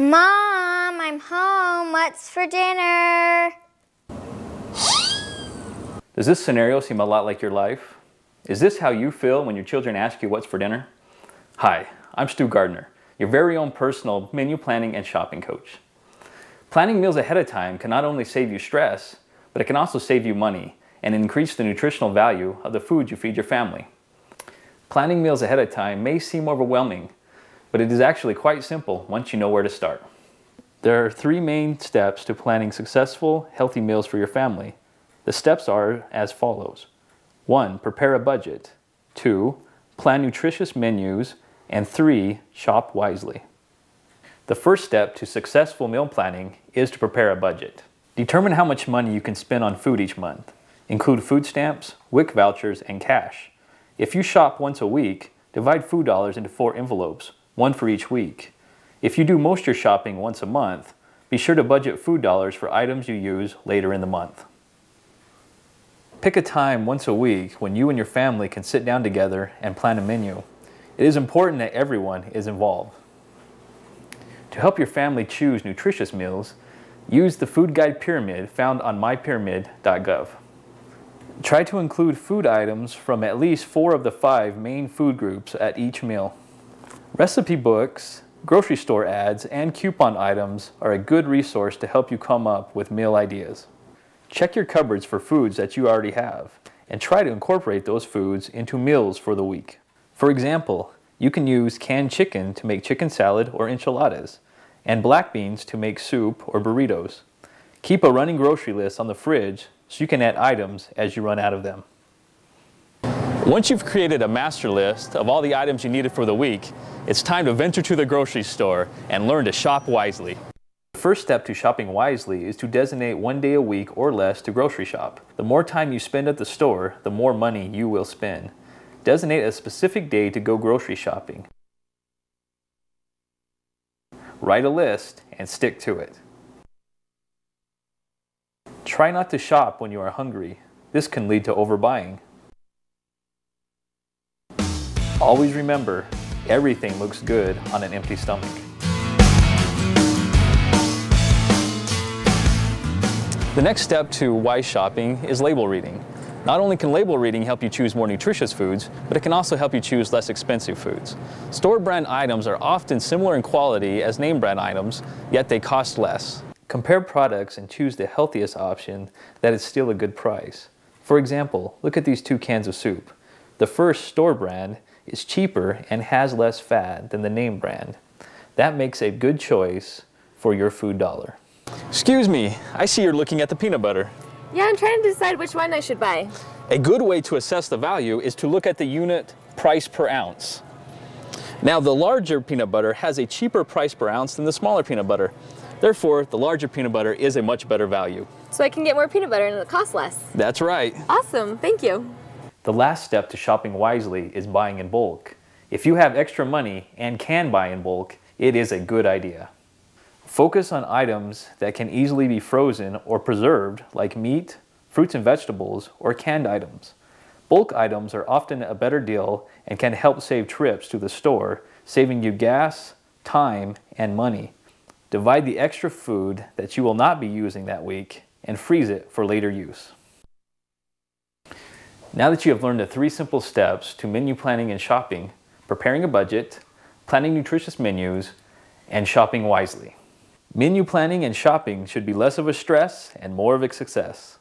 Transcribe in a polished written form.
Mom, I'm home. What's for dinner? Does this scenario seem a lot like your life? Is this how you feel when your children ask you what's for dinner? Hi, I'm Stu Gardner, your very own personal menu planning and shopping coach. Planning meals ahead of time can not only save you stress, but it can also save you money and increase the nutritional value of the food you feed your family. Planning meals ahead of time may seem overwhelming, but it is actually quite simple once you know where to start. There are 3 main steps to planning successful, healthy meals for your family. The steps are as follows. 1. Prepare a budget. 2. Plan nutritious menus. And 3. Shop wisely. The first step to successful meal planning is to prepare a budget. Determine how much money you can spend on food each month. Include food stamps, WIC vouchers, and cash. If you shop once a week, divide food dollars into 4 envelopes, 1 for each week. If you do most of your shopping once a month, be sure to budget food dollars for items you use later in the month. Pick a time once a week when you and your family can sit down together and plan a menu. It is important that everyone is involved. To help your family choose nutritious meals, use the food guide pyramid found on mypyramid.gov. Try to include food items from at least 4 of the 5 main food groups at each meal. Recipe books, grocery store ads, and coupon items are a good resource to help you come up with meal ideas. Check your cupboards for foods that you already have, and try to incorporate those foods into meals for the week. For example, you can use canned chicken to make chicken salad or enchiladas, and black beans to make soup or burritos. Keep a running grocery list on the fridge so you can add items as you run out of them. Once you've created a master list of all the items you needed for the week, it's time to venture to the grocery store and learn to shop wisely. The first step to shopping wisely is to designate 1 day a week or less to grocery shop. The more time you spend at the store, the more money you will spend. Designate a specific day to go grocery shopping. Write a list and stick to it. Try not to shop when you are hungry. This can lead to overbuying. Always remember, everything looks good on an empty stomach. The next step to wise shopping is label reading. Not only can label reading help you choose more nutritious foods, but it can also help you choose less expensive foods. Store brand items are often similar in quality as name brand items, yet they cost less. Compare products and choose the healthiest option that is still a good price. For example, look at these 2 cans of soup. The first store brand is cheaper and has less fat than the name brand. That makes a good choice for your food dollar. Excuse me, I see you're looking at the peanut butter. Yeah, I'm trying to decide which one I should buy. A good way to assess the value is to look at the unit price per ounce. Now, the larger peanut butter has a cheaper price per ounce than the smaller peanut butter. Therefore, the larger peanut butter is a much better value. So I can get more peanut butter and it costs less. That's right. Awesome, thank you. The last step to shopping wisely is buying in bulk. If you have extra money and can buy in bulk, it is a good idea. Focus on items that can easily be frozen or preserved, like meat, fruits and vegetables, or canned items. Bulk items are often a better deal and can help save trips to the store, saving you gas, time, and money. Divide the extra food that you will not be using that week and freeze it for later use. Now that you have learned the 3 simple steps to menu planning and shopping, preparing a budget, planning nutritious menus, and shopping wisely. Menu planning and shopping should be less of a stress and more of a success.